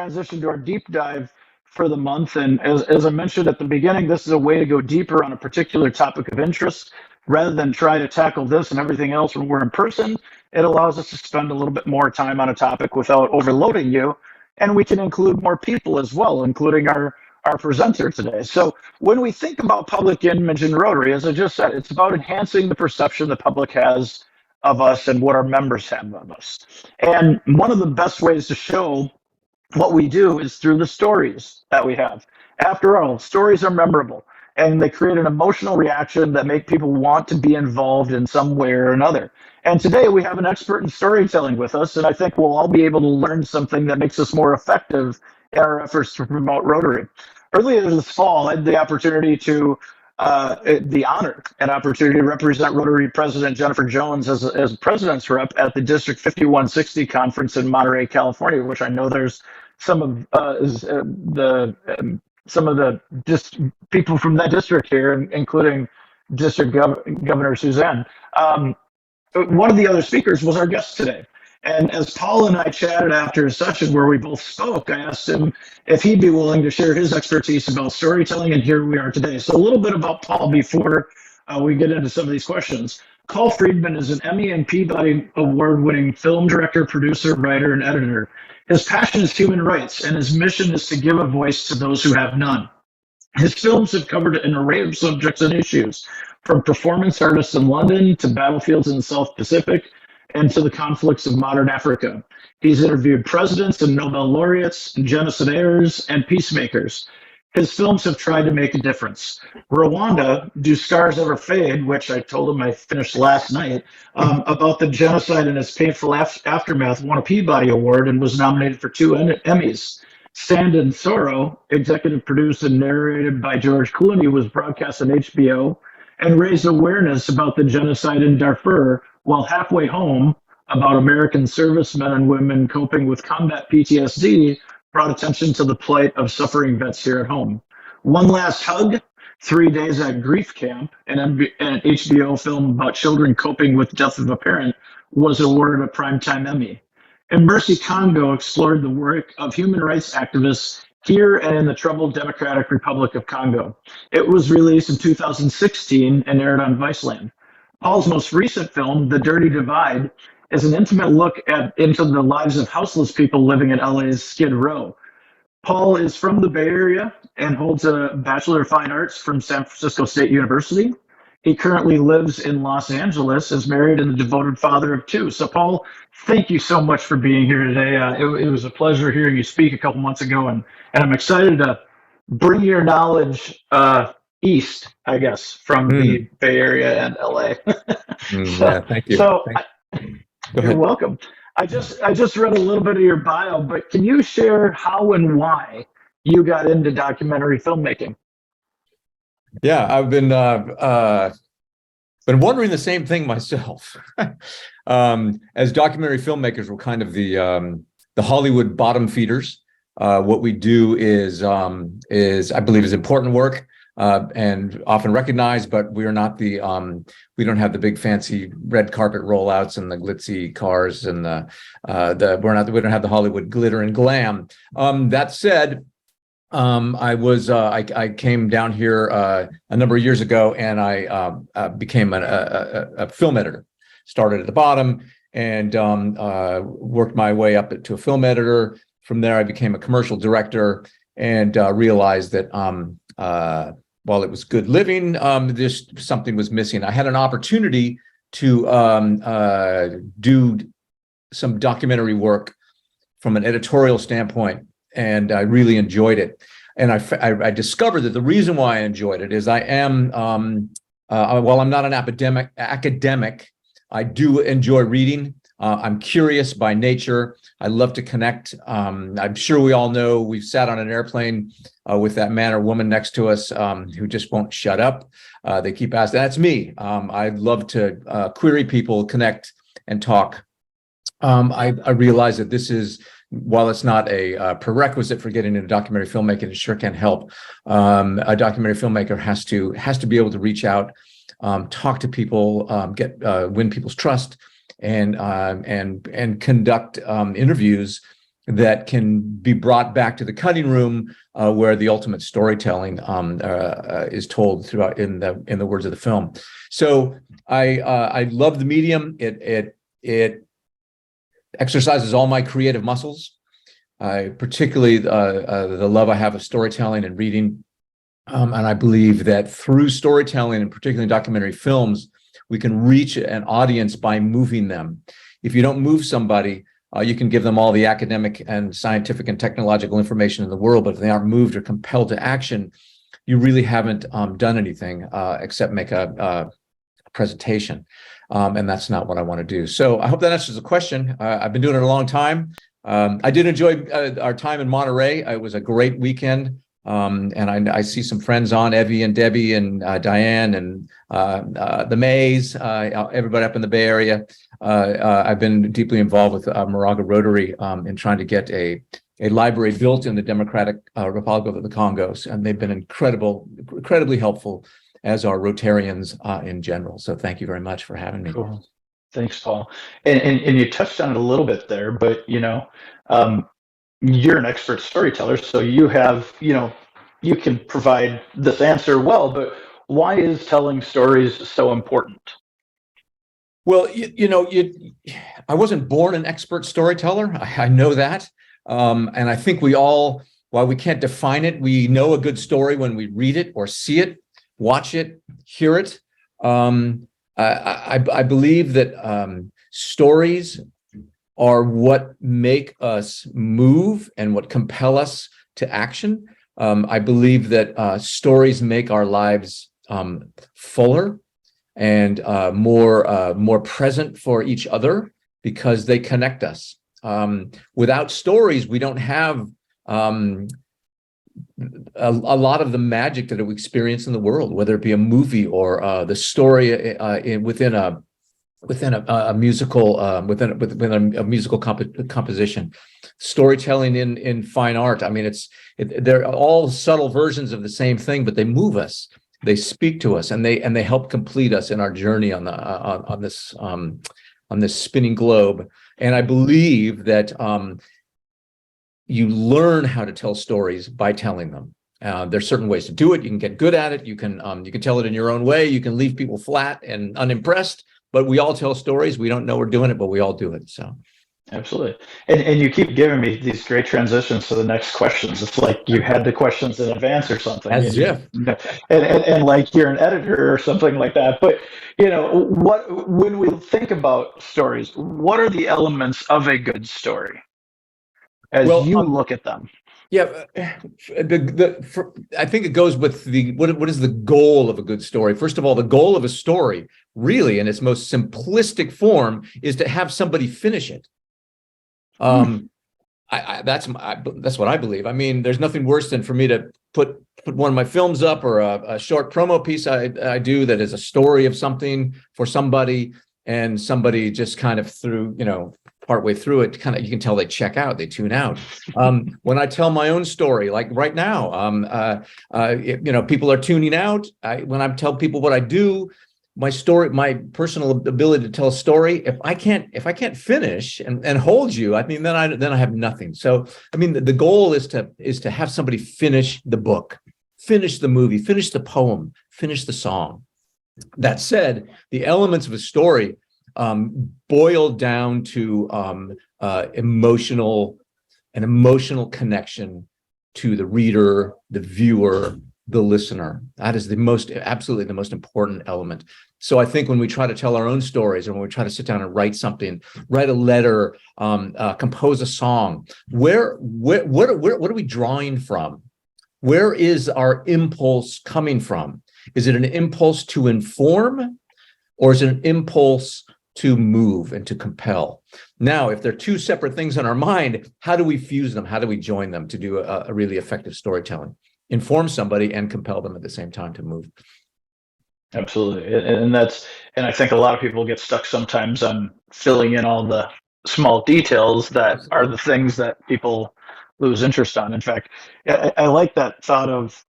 transition to our deep dive for the month. And as I mentioned at the beginning, this is a way to go deeper on a particular topic of interest rather than try to tackle this and everything else when we're in person. It allows us to spend a little bit more time on a topic without overloading you. And we can include more people as well, including our presenter today. So when we think about public image in Rotary, as I just said, it's about enhancing the perception the public has of us and what our members have of us. And one of the best ways to show what we do is through the stories that we have. After all, stories are memorable and they create an emotional reaction that make people want to be involved in some way or another. And today we have an expert in storytelling with us, and I think we'll all be able to learn something that makes us more effective in our efforts to promote Rotary. Earlier this fall, I had the opportunity to the honor and opportunity to represent Rotary President Jennifer Jones as president's rep at the District 5160 conference in Monterey, California, which I know there's some of the just people from that district here, including District Governor Suzanne. One of the other speakers was our guest today. And as Paul and I chatted after a session where we both spoke, I asked him if he'd be willing to share his expertise about storytelling, and here we are today. So a little bit about Paul before we get into some of these questions. Paul Friedman is an Emmy and Peabody award-winning film director, producer, writer, and editor. His passion is human rights, and his mission is to give a voice to those who have none. His films have covered an array of subjects and issues, from performance artists in London to battlefields in the South Pacific, and to the conflicts of modern Africa. He's interviewed presidents and Nobel laureates, genocidaires, and peacemakers. His films have tried to make a difference. Rwanda, Do Scars Ever Fade, which I told him I finished last night, about the genocide and its painful aftermath, won a Peabody Award and was nominated for 2 Emmys. Stand in Sorrow, executive produced and narrated by George Clooney, was broadcast on HBO and raised awareness about the genocide in Darfur, while Halfway Home, about American servicemen and women coping with combat PTSD, brought attention to the plight of suffering vets here at home. One Last Hug, 3 Days at Grief Camp, an HBO film about children coping with death of a parent, was awarded a Primetime Emmy. And Mercy Congo explored the work of human rights activists here and in the troubled Democratic Republic of Congo. It was released in 2016 and aired on Viceland. Paul's most recent film, The Dirty Divide, is an intimate look into the lives of houseless people living in LA's Skid Row. Paul is from the Bay Area and holds a Bachelor of Fine Arts from San Francisco State University. He currently lives in Los Angeles, is married, and a devoted father of 2. So, Paul, thank you so much for being here today. It was a pleasure hearing you speak a couple months ago, and I'm excited to bring your knowledge east, I guess, from the Bay Area and LA. Yeah, thank you. So, you're welcome. I just read a little bit of your bio, but can you share how and why you got into documentary filmmaking? Yeah, I've been wondering the same thing myself. As documentary filmmakers, we're kind of the Hollywood bottom feeders. What we do is I believe is important work and often recognized, but we are not we don't have the big fancy red carpet rollouts and the glitzy cars and we don't have the Hollywood glitter and glam. That said, I came down here a number of years ago, and I became a film editor. Started at the bottom and worked my way up to a film editor. From there, I became a commercial director and realized that while it was good living, just something was missing. I had an opportunity to do some documentary work from an editorial standpoint, and I really enjoyed it. And I discovered that the reason why I enjoyed it is I am, while I'm not an academic, I do enjoy reading. I'm curious by nature. I love to connect. I'm sure we all know we've sat on an airplane with that man or woman next to us who just won't shut up. They keep asking. That's me. I love to query people, connect, and talk. I realize that this is, while it's not a prerequisite for getting into documentary filmmaking, it sure can help. A documentary filmmaker has to be able to reach out, talk to people, win people's trust, and conduct interviews that can be brought back to the cutting room where the ultimate storytelling is told throughout in the words of the film. So I love the medium. It exercises all my creative muscles. I particularly the love I have of storytelling and reading. And I believe that through storytelling, and particularly documentary films, we can reach an audience by moving them. If you don't move somebody, you can give them all the academic and scientific and technological information in the world, but if they aren't moved or compelled to action, you really haven't done anything except make a presentation. And that's not what I want to do. So I hope that answers the question. I've been doing it a long time. I did enjoy our time in Monterey. It was a great weekend. And I see some friends on, Evie and Debbie and Diane and the Mays, everybody up in the Bay Area. I've been deeply involved with Moraga Rotary in trying to get a library built in the Democratic Republic of the Congos, and they've been incredibly helpful, as are Rotarians in general. So thank you very much for having me. Cool. Thanks, Paul. And you touched on it a little bit there, but you're an expert storyteller, so you have, you can provide this answer well, but why is telling stories so important? Well, I wasn't born an expert storyteller. I know that. And I think we all, while we can't define it, we know a good story when we read it or see it, watch it, hear it. I believe that stories are what make us move and what compel us to action. I believe that stories make our lives fuller and more present for each other because they connect us. Without stories, we don't have a lot of the magic that we experience in the world, whether it be a movie or the story within a musical within a musical composition. Storytelling in fine art, I mean, they're all subtle versions of the same thing, but they move us, they speak to us, and they help complete us in our journey on this spinning globe. And I believe that you learn how to tell stories by telling them. There's certain ways to do it. You can get good at it. You can tell it in your own way. You can leave people flat and unimpressed. But we all tell stories. We don't know we're doing it, but we all do it. So, absolutely. And you keep giving me these great transitions to the next questions. It's like you had the questions in advance or something. As if. And like you're an editor or something like that. But when we think about stories, what are the elements of a good story as you look at them? Yeah, I think it goes with what is the goal of a good story? First of all, the goal of a story, really, in its most simplistic form, is to have somebody finish it. That's what I believe. I mean, there's nothing worse than for me to put one of my films up or a short promo piece I do that is a story of something for somebody, and somebody just kind of partway through it, you can tell they check out, they tune out. When I tell my own story, like right now, people are tuning out. When I tell people what I do, my story, my personal ability to tell a story, if I can't finish and hold you, I mean, then I have nothing. So, I mean, the goal is to have somebody finish the book, finish the movie, finish the poem, finish the song. That said, the elements of a story boil down to emotional connection to the reader, the viewer, the listener. That is absolutely the most important element. So I think when we try to tell our own stories, or when we try to sit down and write something, write a letter, compose a song, what are we drawing from? Where is our impulse coming from? Is it an impulse to inform, or is it an impulse to move and to compel? Now, if they're two separate things in our mind, how do we fuse them? How do we join them to do a really effective storytelling? Inform somebody and compel them at the same time to move. Absolutely. And I think a lot of people get stuck sometimes on filling in all the small details that are the things that people lose interest on. In fact, I like that thought of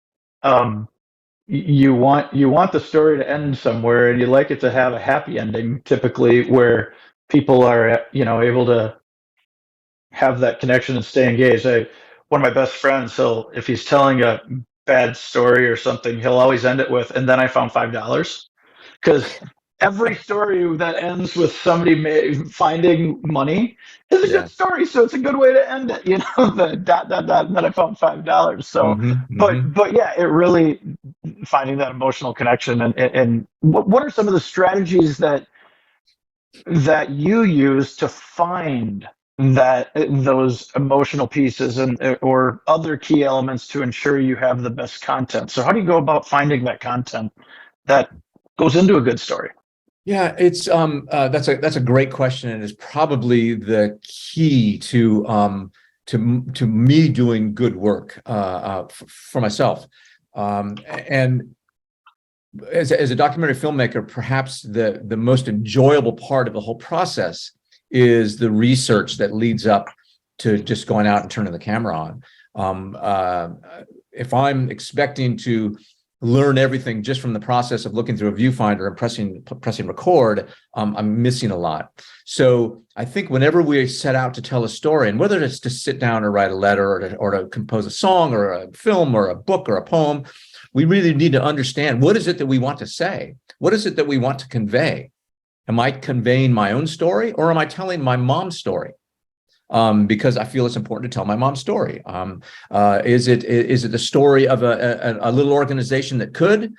you want the story to end somewhere, and you like it to have a happy ending, typically, where people are able to have that connection and stay engaged. One of my best friends, if he's telling a bad story or something, he'll always end it with, "And then I found $5." Because every story that ends with somebody finding money is a Yeah. good story. So it's a good way to end it, the dot dot dot, and then I found $5. So, but yeah, it really finding that emotional connection, and what are some of the strategies that you use to find that those emotional pieces and or other key elements to ensure you have the best content? So how do you go about finding that content that goes into a good story? Yeah, it's that's a great question, and is probably the key to me doing good work for myself. And as a documentary filmmaker, perhaps the most enjoyable part of the whole process is the research that leads up to just going out and turning the camera on. If I'm expecting to learn everything just from the process of looking through a viewfinder and pressing record, I'm missing a lot. So I think whenever we set out to tell a story, and whether it's to sit down or write a letter or to compose a song or a film or a book or a poem, we really need to understand, what is it that we want to say? What is it that we want to convey? Am I conveying my own story, or am I telling my mom's story? Because I feel it's important to tell my mom's story. Is it the story of a little organization that could,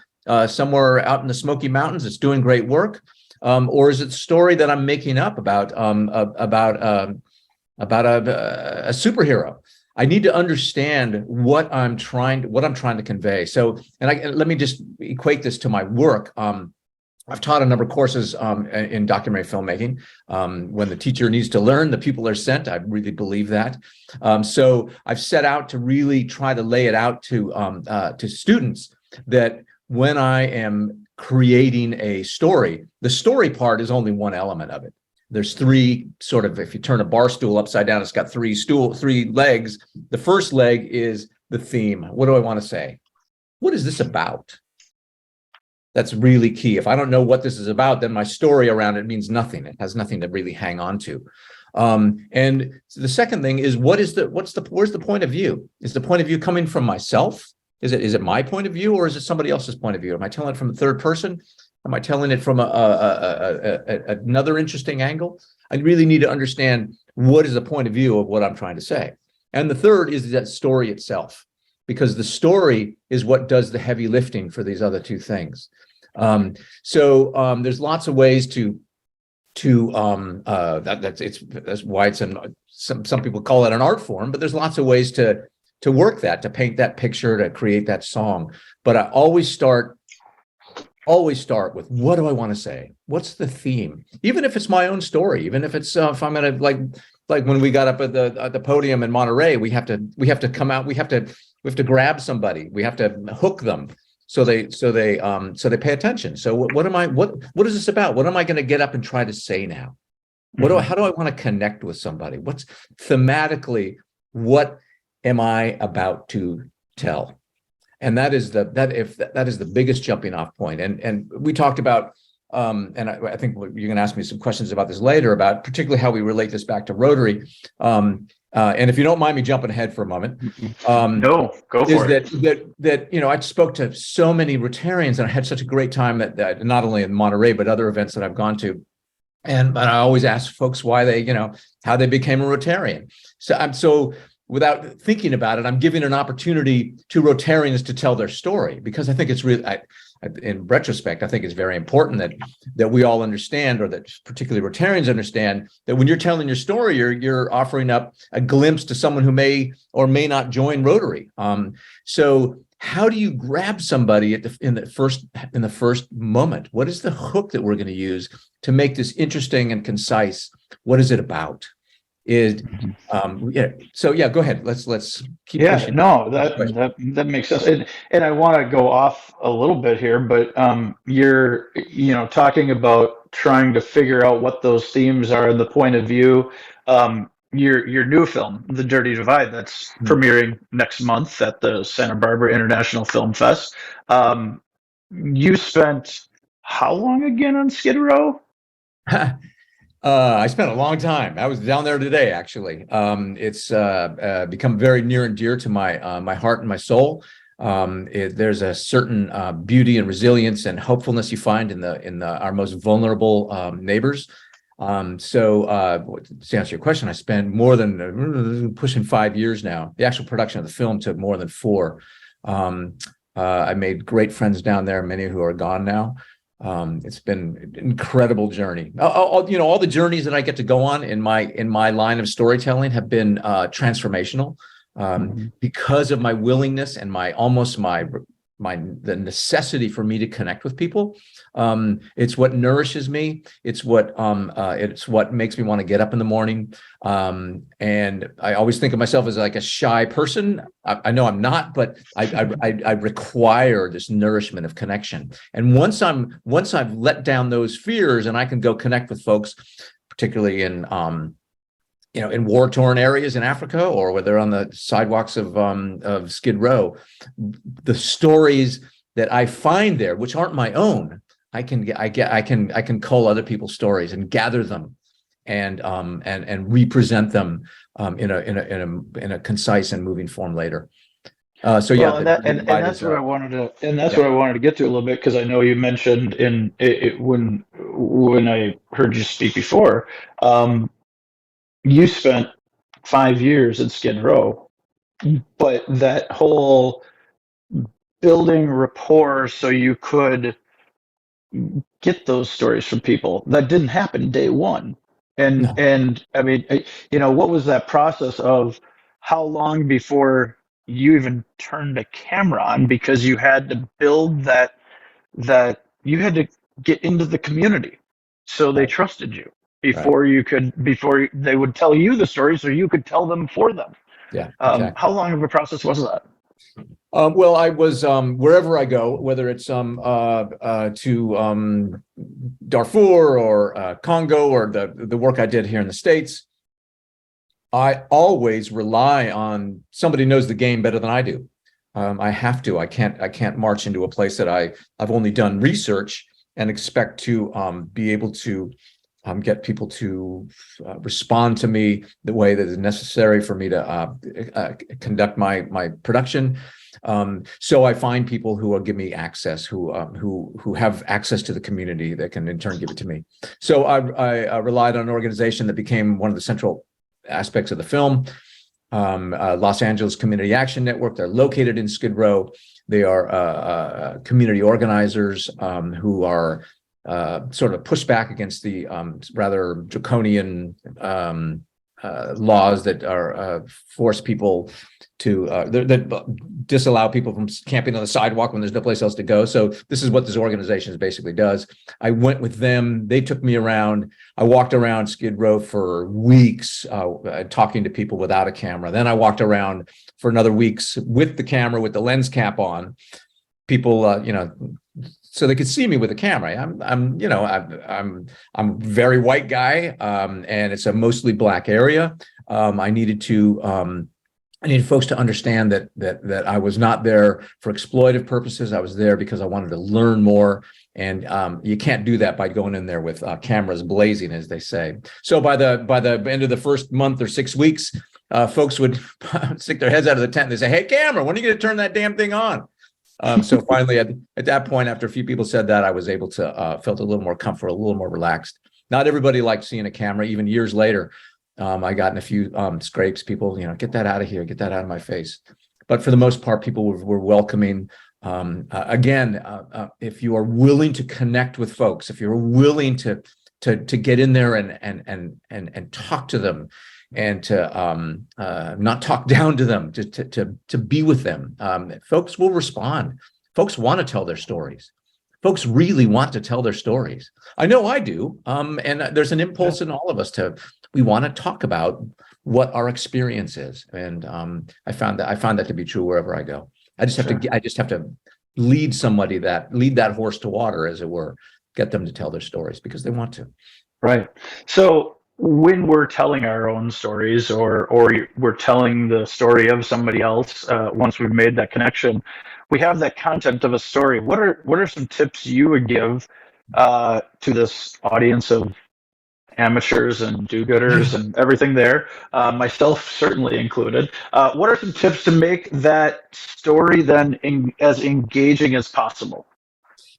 somewhere out in the Smoky Mountains, that's doing great work, or is it the story that I'm making up about a superhero? I need to understand what I'm trying to convey. So, let me just equate this to my work. I've taught a number of courses in documentary filmmaking. When the teacher needs to learn, the people are sent. I really believe that. So I've set out to really try to lay it out to students that when I am creating a story, the story part is only one element of it. There's three sort of, if you turn a bar stool upside down, it's got three legs. The first leg is the theme. What do I want to say? What is this about? That's really key. If I don't know what this is about, then my story around it means nothing. It has nothing to really hang on to. And the second thing is, where's the point of view? Is the point of view coming from myself? Is it my point of view, or is it somebody else's point of view? Am I telling it from the third person? Am I telling it from another interesting angle? I really need to understand what is the point of view of what I'm trying to say. And the third is that story itself, because the story is what does the heavy lifting for these other two things. There's lots of ways that's why it's some people call it an art form, but there's lots of ways to work that, to paint that picture, to create that song. But I always start with, what do I want to say? What's the theme? Even if it's my own story, even if it's if I'm gonna like when we got up at the podium in Monterey, we have to come out, we have to grab somebody, we have to hook them so they pay attention. So what is this about? What am I going to get up and try to say now? How do I want to connect with somebody? What's thematically, what am I about to tell? And that is the biggest jumping off point. And we talked about, and I think you're going to ask me some questions about this later, about particularly how we relate this back to Rotary. And if you don't mind me jumping ahead for a moment, no, go for it. That I spoke to so many Rotarians, and I had such a great time that not only in Monterey but other events that I've gone to. And I always ask folks why they, how they became a Rotarian. So without thinking about it, I'm giving an opportunity to Rotarians to tell their story, because I think it's really, in retrospect, I think it's very important that we all understand, or that particularly Rotarians understand, that when you're telling your story, you're offering up a glimpse to someone who may or may not join Rotary. So how do you grab somebody in the first moment? What is the hook that we're going to use to make this interesting and concise? What is it about? So go ahead. Let's keep pushing. No, that makes sense. And I want to go off a little bit here, but you're talking about trying to figure out what those themes are and the point of view. Your new film, The Dirty Divide, that's premiering next month at the Santa Barbara International Film Fest. You spent how long again on Skid Row? I spent a long time. I was down there today, actually. It's become very near and dear to my heart and my soul. There's a certain beauty and resilience and hopefulness you find in the our most vulnerable neighbors. To answer your question, I spent more than pushing 5 years now. The actual production of the film took more than four. I made great friends down there, many who are gone now. It's been an incredible journey. All the journeys that I get to go on in my line of storytelling have been transformational because of my willingness and the necessity for me to connect with people. It's what nourishes me. It's what makes me want to get up in the morning. And I always think of myself as like a shy person. I know I'm not, but I require this nourishment of connection. And once I've let down those fears and I can go connect with folks, particularly in war-torn areas in Africa, or where they're on the sidewalks of Skid Row, the stories that I find there, which aren't my own, I can cull other people's stories and gather them, and represent them in a concise and moving form later. Well, and that's what I wanted to, what I wanted to get to a little bit, because I know you mentioned when I heard you speak before, you spent 5 years at Skid Row, but that whole building rapport so you could get those stories from people, that didn't happen day one. No. And I mean, what was that process of how long before you even turned a camera on, because you had to build that you had to get into the community so they trusted you before before they would tell you the story so you could tell them for them. Yeah, exactly. How long of a process was that? Well, I was wherever I go, whether it's to Darfur or Congo, or the work I did here in the States, I always rely on somebody who knows the game better than I do. I have to. I can't march into a place that I've only done research and expect to be able to get people to respond to me the way that is necessary for me to conduct my production. So I find people who will give me access, who have access to the community that can in turn give it to me. So I relied on an organization that became one of the central aspects of the film, Los Angeles Community Action Network. They're located in Skid Row. They are community organizers who are sort of push back against the rather draconian laws that are force people to that disallow people from camping on the sidewalk when there's no place else to go. So this is what this organization basically does. I went with them. They took me around. I walked around Skid Row for weeks, talking to people without a camera. Then I walked around for another weeks with the camera, with the lens cap on. People, so they could see me with a camera. I'm a very white guy, and it's a mostly black area. I needed folks to understand that I was not there for exploitive purposes. I was there because I wanted to learn more, and you can't do that by going in there with cameras blazing, as they say. So by the end of the first month or 6 weeks, folks would stick their heads out of the tent and they say, "Hey, camera, when are you going to turn that damn thing on?" So finally, at that point, after a few people said that, I was able to felt a little more comfortable, a little more relaxed. Not everybody liked seeing a camera. Even years later, I got in a few scrapes. People, get that out of here, get that out of my face. But for the most part, people were welcoming. Again, if you are willing to connect with folks, if you're willing to get in there and talk to them, and to not talk down to them, to be with them, folks will respond. Folks want to tell their stories. Folks really want to tell their stories. I know I do. And there's an impulse in all of us we want to talk about what our experience is. And I found that to be true wherever I go. I just have to lead that horse to water, as it were, get them to tell their stories because they want to. Right. So when we're telling our own stories, or we're telling the story of somebody else, once we've made that connection, we have that content of a story. What are some tips you would give to this audience of amateurs and do-gooders and everything there, myself certainly included. What are some tips to make that story then as engaging as possible?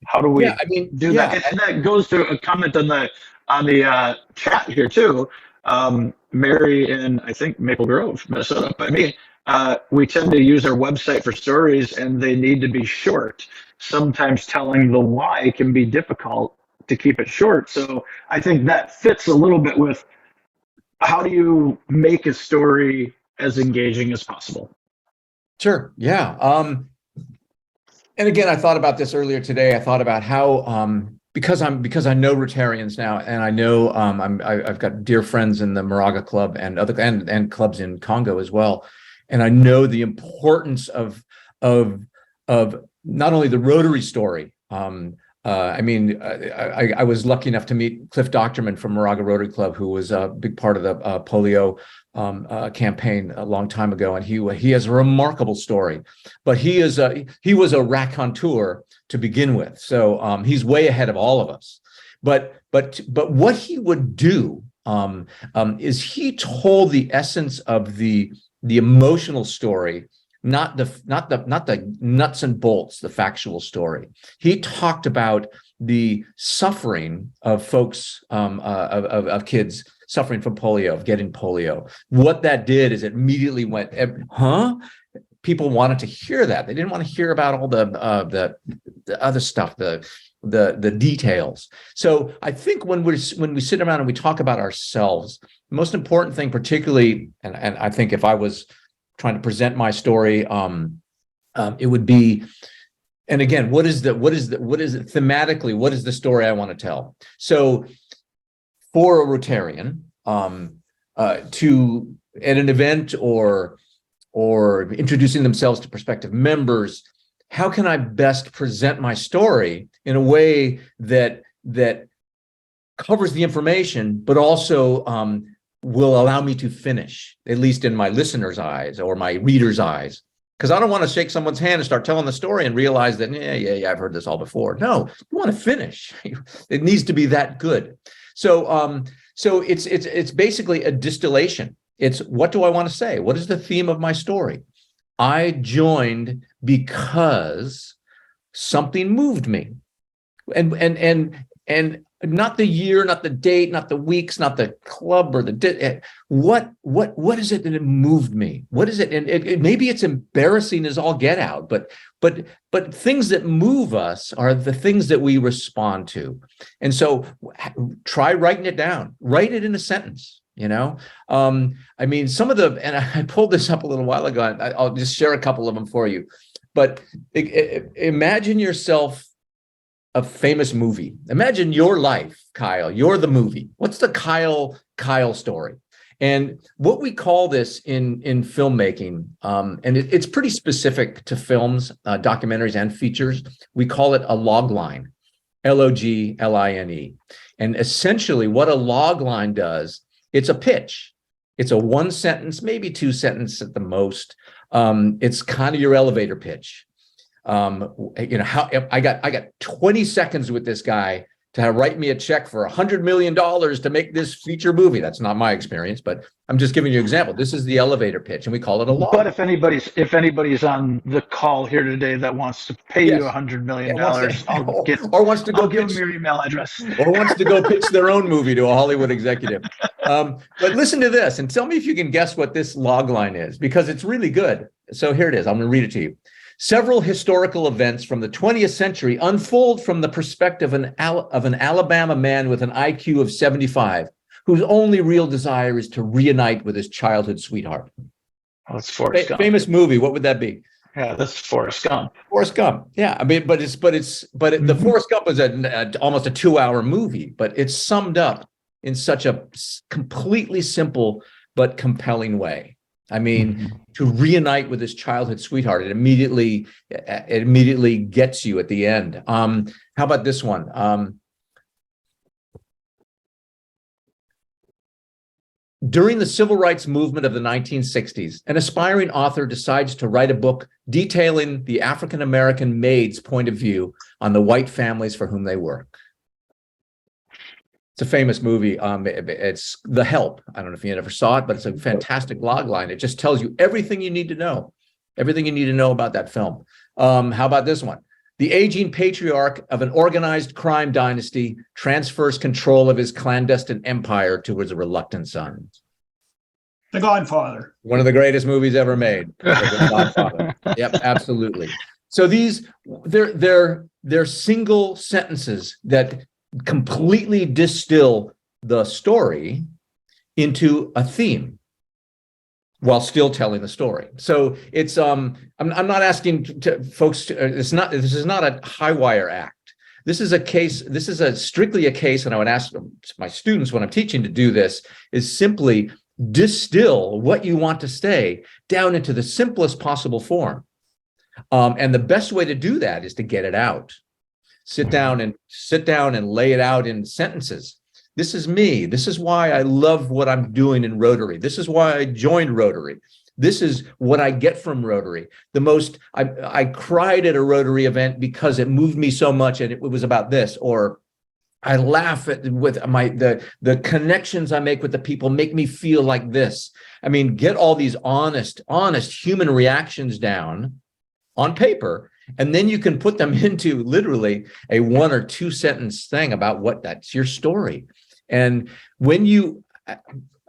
How do Yeah, we I mean, do that? yeah, And that goes to a comment on the chat here too. Mary in I think Maple Grove, Minnesota, by me. We tend to use our website for stories, and they need to be short. Sometimes telling the why can be difficult to keep it short. So I think that fits a little bit with how do you make a story as engaging as possible. sure. Yeah. And again, I thought about this earlier today. I thought about how because I know Rotarians now, and I know I've got dear friends in the Moraga Club and other and clubs in Congo as well, and I know the importance of of not only the Rotary story. I was lucky enough to meet Cliff Doctorman from Moraga Rotary Club, who was a big part of the polio campaign a long time ago, and he has a remarkable story. But he was a raconteur to begin with, so he's way ahead of all of us. But what he would do is he told the essence of the emotional story, not the nuts and bolts, the factual story. He talked about the suffering of folks, of kids suffering from polio, of getting polio. What that did is it immediately went, huh? People wanted to hear that. They didn't want to hear about all the other stuff, the details. So I think when we sit around and we talk about ourselves, the most important thing, particularly, and I think if I was trying to present my story, it would be, and again, what is it thematically? What is the story I want to tell? So for a Rotarian, to at an event or introducing themselves to prospective members, how can I best present my story in a way that covers the information, but also will allow me to finish, at least in my listener's eyes or my reader's eyes? Because I don't want to shake someone's hand and start telling the story and realize that, yeah, I've heard this all before. No, you want to finish. It needs to be that good. So it's basically a distillation. It's, what do I want to say? What is the theme of my story? I joined because something moved me. And not the year, not the date, not the weeks, not the club or what is it that it moved me? What is it? And maybe it's embarrassing as all get out, but things that move us are the things that we respond to. And so try writing it down, write it in a sentence. I mean, some of and I pulled this up a little while ago, and I'll just share a couple of them for you. But imagine yourself a famous movie. Imagine your life, Kyle. You're the movie. What's the Kyle story? And what we call this in filmmaking, and it's pretty specific to films, documentaries, and features. We call it a log line, LOGLINE. And essentially, what a log line does, it's a pitch. It's a one sentence, maybe two sentences at the most. It's kind of your elevator pitch. How I got 20 seconds with this guy to write me a check for $100 million to make this feature movie. That's not my experience, but I'm just giving you an example. This is the elevator pitch, and we call it a log. But if anybody's on the call here today that wants to pay you $100 million, wants to I'll give them your email address, or wants to go pitch their own movie to a Hollywood executive. But listen to this and tell me if you can guess what this log line is, because it's really good. So here it is. I'm going to read it to you. Several historical events from the 20th century unfold from the perspective of an Alabama man with an IQ of 75, whose only real desire is to reunite with his childhood sweetheart. Oh, that's Forrest Gump. Famous movie. What would that be? Yeah, that's Forrest Gump. Forrest Gump. Yeah, I mean, the Forrest Gump was almost a 2-hour movie, but it's summed up in such a completely simple but compelling way. I mean, to reunite with his childhood sweetheart, it immediately gets you at the end. How about this one? During the civil rights movement of the 1960s, an aspiring author decides to write a book detailing the African-American maid's point of view on the white families for whom they work. It's a famous movie. It's The Help. I don't know if you ever saw it, but it's a fantastic log line. It just tells you everything you need to know, everything you need to know about that film. How about this one? The aging patriarch of an organized crime dynasty transfers control of his clandestine empire to his reluctant son. The Godfather. One of the greatest movies ever made. The Godfather. Yep, absolutely. So they're single sentences that completely distill the story into a theme while still telling the story. So it's I'm not asking folks to, this is not a high wire act. This is a case, this is strictly a case, and I would ask my students when I'm teaching to do this, is simply distill what you want to say down into the simplest possible form. And the best way to do that is to get it out. Sit down and lay it out in sentences. This is me. This is why I love what I'm doing in Rotary. This is why I joined Rotary. This is what I get from Rotary. I cried at a Rotary event because it moved me so much and it was about this. Or I laugh with the connections I make with the people make me feel like this. I mean, get all these honest human reactions down on paper, and then you can put them into literally a 1 or 2 sentence thing about what that's your story. And when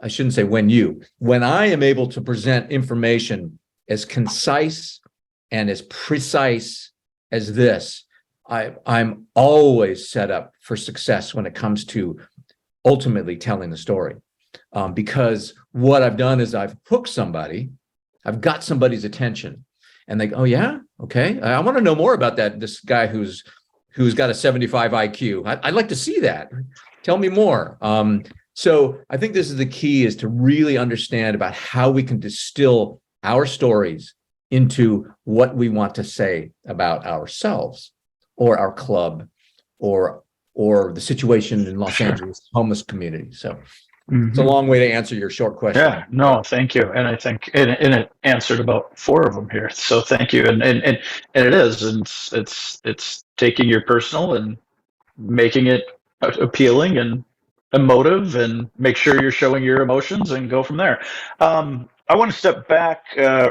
I am able to present information as concise and as precise as this, I'm always set up for success when it comes to ultimately telling the story. Because what I've done is I've hooked somebody, I've got somebody's attention, and they go, oh yeah, okay, I want to know more about this guy who's got a 75 IQ. I'd like to see that. Tell me more. So I think this is the key, is to really understand about how we can distill our stories into what we want to say about ourselves or our club or the situation in Los Angeles homeless community. So it's a long way to answer your short question. Yeah, no, thank you. And I think and it answered about 4 of them here. So thank you. And it is, and it's taking your personal and making it appealing and emotive, and make sure you're showing your emotions and go from there. I want to step back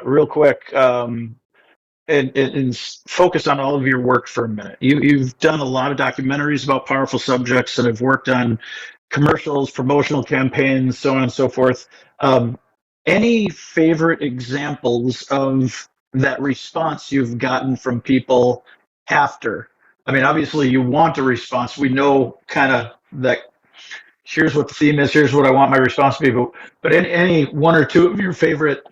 real quick and focus on all of your work for a minute. You've done a lot of documentaries about powerful subjects, and have worked on commercials, promotional campaigns, so on and so forth. Any favorite examples of that response you've gotten from people after? I mean, obviously you want a response. We know kind of that here's what the theme is, here's what I want my response to be, but any 1 or 2 of your favorite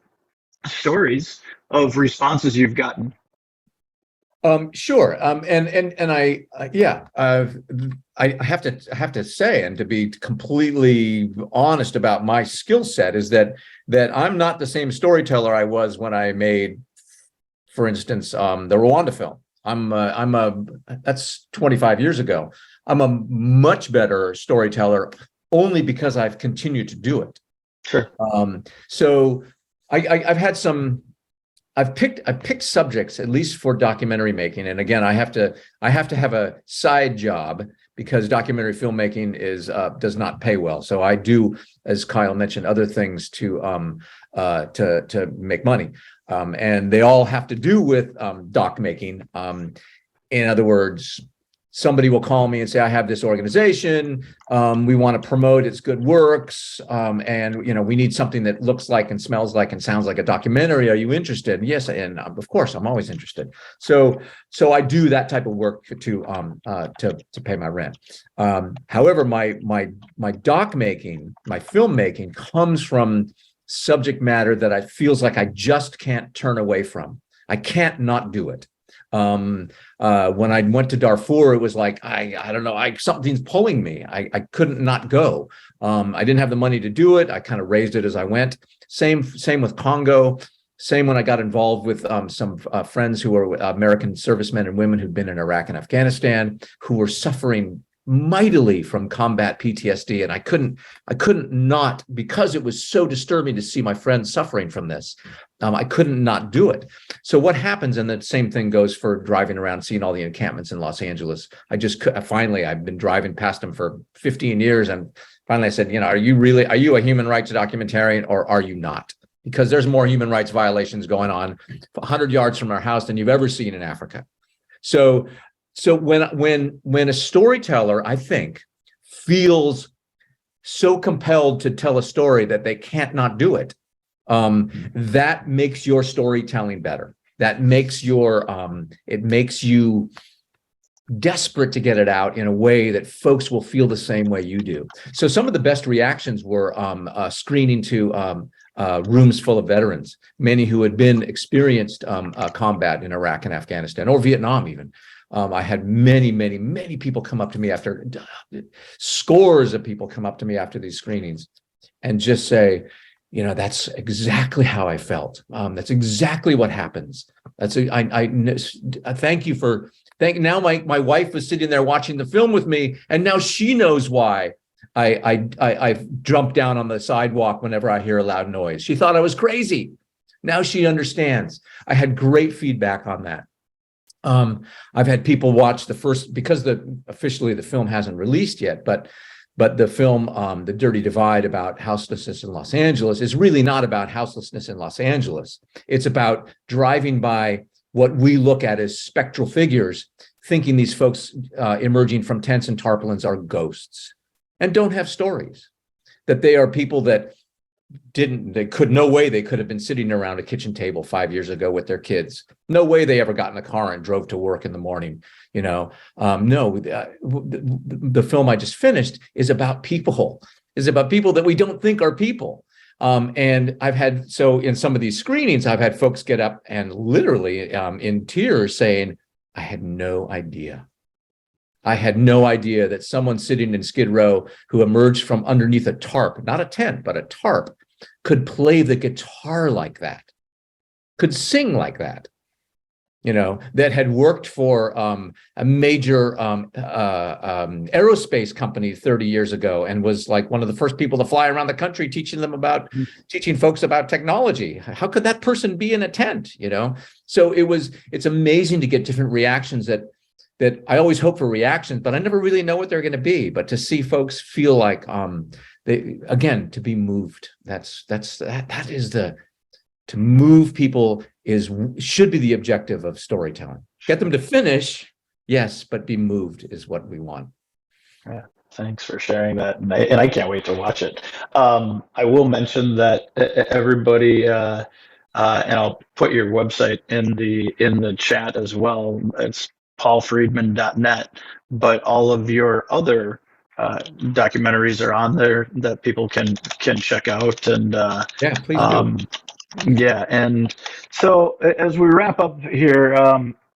stories of responses you've gotten? Sure. I have to say, and to be completely honest about my skill set, is that I'm not the same storyteller I was when I made, for instance, the Rwanda film. That's 25 years ago. I'm a much better storyteller only because I've continued to do it. Sure. So I've picked subjects, at least for documentary making. And again, I have to have a side job, because documentary filmmaking does not pay well. So I do, as Kyle mentioned, other things to make money. And they all have to do with doc making. In other words, somebody will call me and say, I have this organization, we want to promote its good works, and we need something that looks like and smells like and sounds like a documentary. Are you interested? Yes, and of course, I'm always interested. So I do that type of work to pay my rent. However, my doc making, my filmmaking comes from subject matter that I feels like I just can't turn away from. I can't not do it. When I went to Darfur, it was like, I don't know, something's pulling me. I couldn't not go. I didn't have the money to do it. I kind of raised it as I went. Same with Congo. Same when I got involved with some friends who were American servicemen and women who'd been in Iraq and Afghanistan, who were suffering mightily from combat PTSD, and I couldn't not, because it was so disturbing to see my friends suffering from this. I couldn't not do it. So what happens, and the same thing goes for driving around, seeing all the encampments in Los Angeles. Finally, I've been driving past them for 15 years, and finally I said, are you a human rights documentarian, or are you not? Because there's more human rights violations going on 100 yards from our house than you've ever seen in Africa. So when a storyteller, I think, feels so compelled to tell a story that they can't not do it, that makes your storytelling better. That makes it makes you desperate to get it out in a way that folks will feel the same way you do. So some of the best reactions were screening to rooms full of veterans, many who had been experienced combat in Iraq and Afghanistan, or Vietnam even. I had many people come up to me after, scores of people come up to me after these screenings and just say, that's exactly how I felt. That's exactly what happens. I thank you for, now my wife was sitting there watching the film with me, and now she knows why I jump down on the sidewalk whenever I hear a loud noise. She thought I was crazy. Now she understands. I had great feedback on that. I've had people watch the first, because officially the film hasn't released yet, but the film, The Dirty Divide, about houselessness in Los Angeles, is really not about houselessness in Los Angeles. It's about driving by what we look at as spectral figures, thinking these folks emerging from tents and tarpaulins are ghosts and don't have stories, that they are people that no way they could have been sitting around a kitchen table 5 years ago with their kids. No way they ever got in a car and drove to work in the morning. No, the film I just finished is about people that we don't think are people. And in some of these screenings, I've had folks get up and literally in tears saying, I had no idea. I had no idea that someone sitting in Skid Row who emerged from underneath a tarp, not a tent, but a tarp, could play the guitar like that, could sing like that, that had worked for a major aerospace company 30 years ago and was like one of the first people to fly around the country teaching folks about technology. How could that person be in a tent, So it's amazing to get different reactions that I always hope for reactions, but I never really know what they're going to be. But to see folks feel like to be moved, to move people should be the objective of storytelling. Get them to finish, yes, but be moved is what we want. Yeah, thanks for sharing that, and I can't wait to watch it. I will mention that everybody, and I'll put your website in the chat as well. It's paulfriedman.net, but all of your other documentaries are on there that people can check out. And yeah, please do. Yeah, and so as we wrap up here,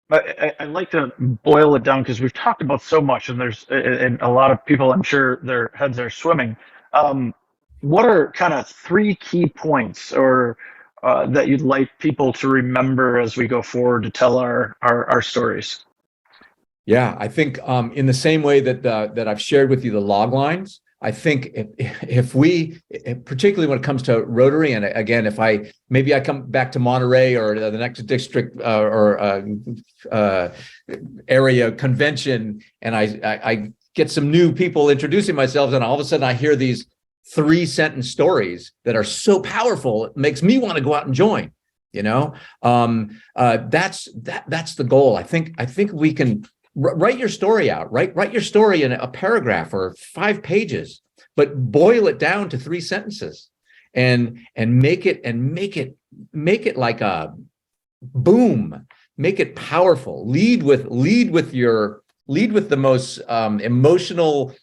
I'd like to boil it down because we've talked about so much, and and a lot of people, I'm sure their heads are swimming. What are kind of 3 key points or that you'd like people to remember as we go forward to tell our stories? Yeah, I think in the same way that I've shared with you the log lines, I think if we, particularly when it comes to Rotary, and again, if I come back to Monterey or the next district area convention, and I get some new people introducing themselves, and all of a sudden I hear these 3-sentence stories that are so powerful, it makes me want to go out and join. That's the goal. I think we can. Write your story out. Write your story in a paragraph or 5 pages, but boil it down to 3 sentences, and make it like a boom. Make it powerful. Lead with the most emotional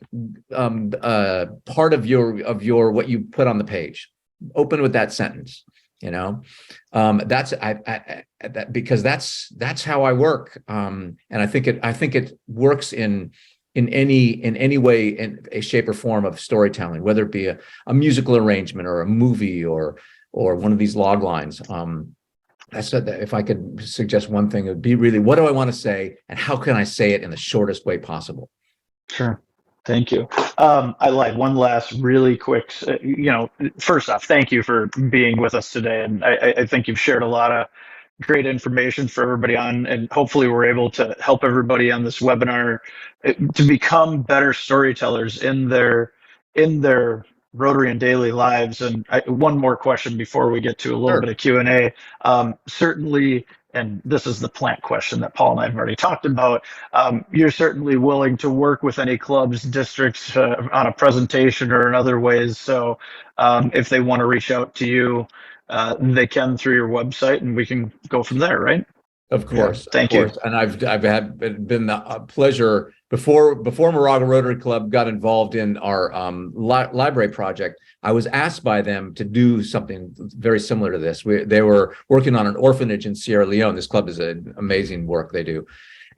part of your what you put on the page. Open with that sentence. Because that's how I work, and I think it works in any way, in a shape or form of storytelling, whether it be a musical arrangement or a movie or one of these log lines. I said that if I could suggest one thing, it would be really, what do I want to say, and how can I say it in the shortest way possible? Sure. Thank you. I lied. One last really quick, first off, thank you for being with us today. And I think you've shared a lot of great information for everybody on, and hopefully we're able to help everybody on this webinar to become better storytellers in their Rotary and daily lives. And one more question before we get to a little Sure. bit of Q&A. Certainly, and this is the plant question that Paul and I have already talked about, you're certainly willing to work with any clubs, districts on a presentation or in other ways. So if they want to reach out to you, they can through your website, and we can go from there, right? Of course, Thank of you. course. And I've had been the pleasure before Moraga Rotary Club got involved in our library project. I was asked by them to do something very similar to this. They were working on an orphanage in Sierra Leone. This club is an amazing work they do.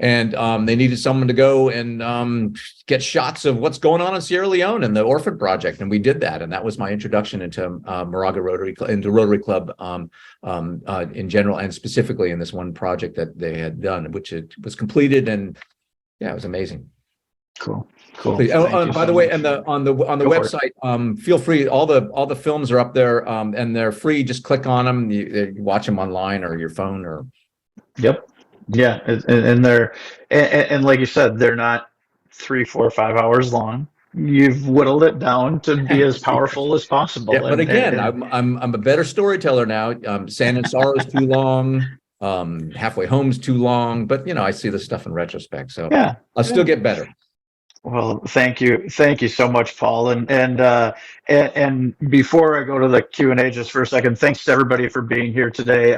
And they needed someone to go and get shots of what's going on in Sierra Leone and the Orphan Project, and we did that. And that was my introduction into Moraga Rotary, into Rotary Club in general, and specifically in this one project that they had done, which it was completed, and yeah, it was amazing. Cool. Oh, by the way, and on the website, feel free. All the films are up there, and they're free. Just click on them. You watch them online or your phone or. Yep. Yeah, and they're and like you said, they're not 3, 4, 5 hours long. You've whittled it down to be as powerful as possible. Yeah, but again, I'm a better storyteller now. Sand and Sorrow is too long. Halfway Home's too long. But I see the stuff in retrospect, so yeah, I'll still get better. Well, thank you so much, Paul. And before I go to the Q&A, just for a second, thanks to everybody for being here today.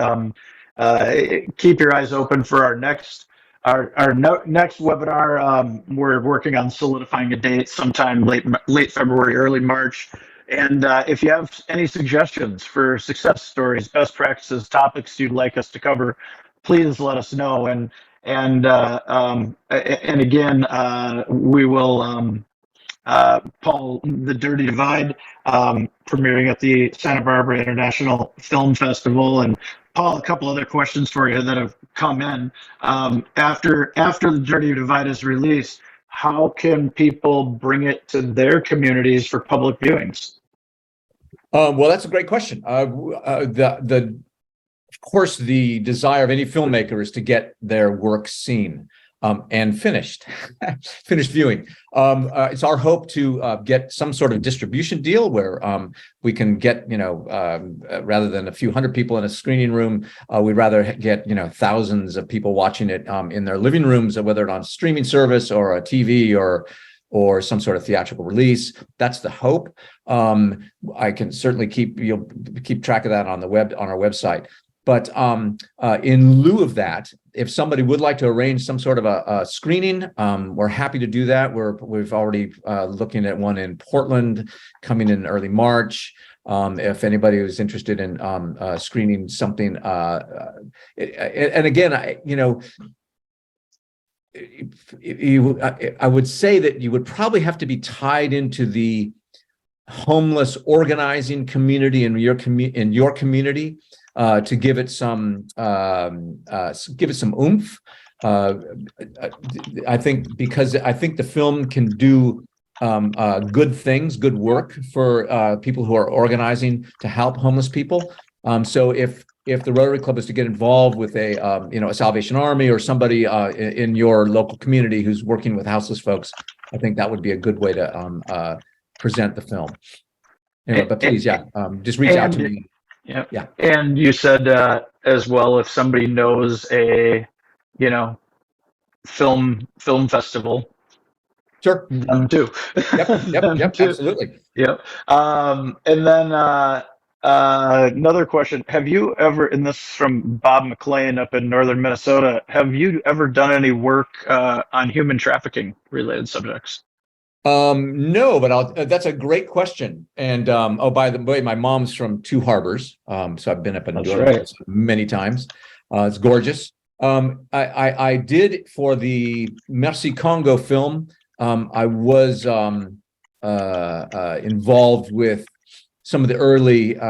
Keep your eyes open for our next webinar. We're working on solidifying a date sometime late February, early March. And if you have any suggestions for success stories, best practices, topics you'd like us to cover, please let us know. And again, we will. Paul, The Dirty Divide, premiering at the Santa Barbara International Film Festival. And Paul, a couple other questions for you that have come in. After The Dirty Divide is released, how can people bring it to their communities for public viewings? Well, that's a great question. Of course, the desire of any filmmaker is to get their work seen and finished viewing. It's our hope to get some sort of distribution deal where we can get, rather than a few hundred people in a screening room, we'd rather get, thousands of people watching it in their living rooms, whether it's on a streaming service or a TV or some sort of theatrical release. That's the hope. I can certainly keep track of that on our website. But in lieu of that, if somebody would like to arrange some sort of a screening, we're happy to do that. We've already looking at one in Portland coming in early March. If anybody who's interested in screening something, and again, I would say that you would probably have to be tied into the homeless organizing community in your community. To give it some oomph. I think the film can do good things, good work for people who are organizing to help homeless people. So if the Rotary Club is to get involved with a Salvation Army or somebody in your local community who's working with houseless folks, I think that would be a good way to present the film. Anyway, but please, just reach out to me. Yeah. And you said as well, if somebody knows a, film festival. Sure. Them too. Yep, too. Absolutely. Yep. And then another question. Have you ever, and this is from Bob McLean up in northern Minnesota, have you ever done any work on human trafficking related subjects? No, but that's a great question. And by the way, my mom's from Two Harbors, so I've been up in Northern many times. It's gorgeous. I did for the Merci Congo film. I was involved with some of the early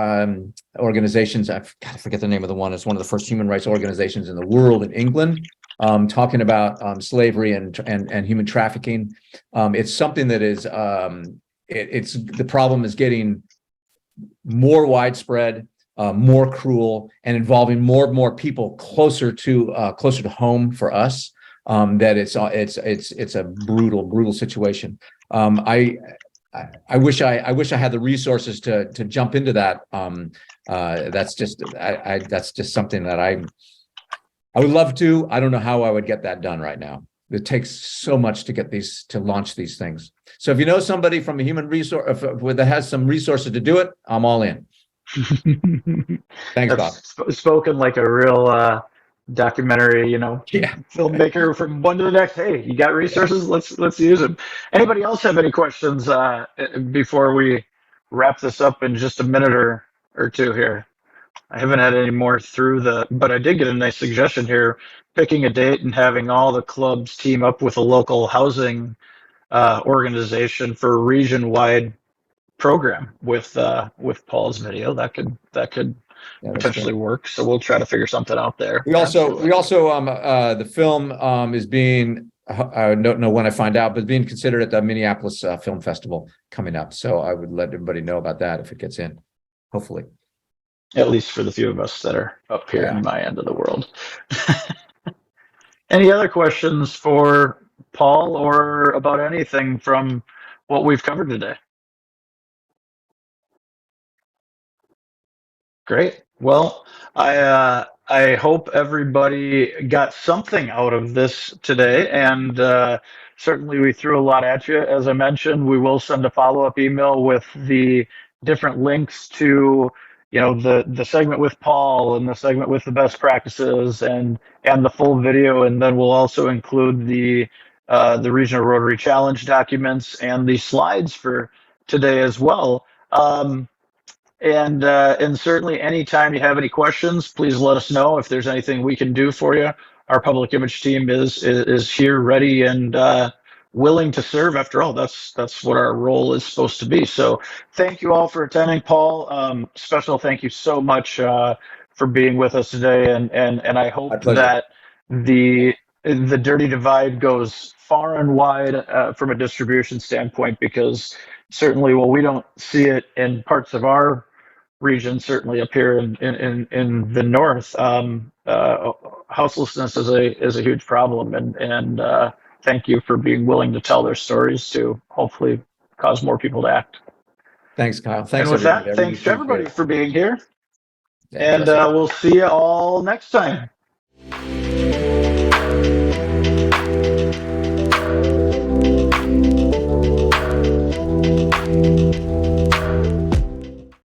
organizations. I forget the name of the one. It's one of the first human rights organizations in the world in England. talking about slavery and human trafficking. It's something that is it's the problem is getting more widespread, more cruel, and involving more and more people closer to home for us. That it's a brutal situation. I wish I had the resources to jump into that. That's just something that I would love to. I don't know how I would get that done right now. It takes so much to launch these things. So if you know somebody from a human resource that has some resources to do it, I'm all in. Thanks, Bob. Spoken like a real documentary, Yeah. filmmaker from one to the next. Hey, you got resources? Let's use them. Anybody else have any questions before we wrap this up in just a minute or two here? I haven't had any more but I did get a nice suggestion here, picking a date and having all the clubs team up with a local housing organization for a region-wide program with Paul's video. That could potentially work. So we'll try to figure something out there. We also the film is being I don't know when I find out, but being considered at the Minneapolis Film Festival coming up. So I would let everybody know about that if it gets in, hopefully. At least for the few of us that are up here in my end of the world. Any other questions for Paul or about anything from what we've covered today? Great. Well, I hope everybody got something out of this today, and certainly we threw a lot at you. As I mentioned, we will send a follow-up email with the different links to the segment with Paul and the segment with the best practices and the full video, and then we'll also include the Regional Rotary Challenge documents and the slides for today as well. And certainly anytime you have any questions, please let us know if there's anything we can do for you. Our public image team is here ready and willing to serve. After all, that's what our role is supposed to be. So thank you all for attending. Paul, special thank you so much for being with us today. And I hope that the Dirty Divide goes far and wide from a distribution standpoint, because certainly, while we don't see it in parts of our region, certainly up here in the north, houselessness is a huge problem, and thank you for being willing to tell their stories to hopefully cause more people to act. Thanks, Kyle. Thanks. And with that, thanks to everybody for being here, and we'll see you all next time.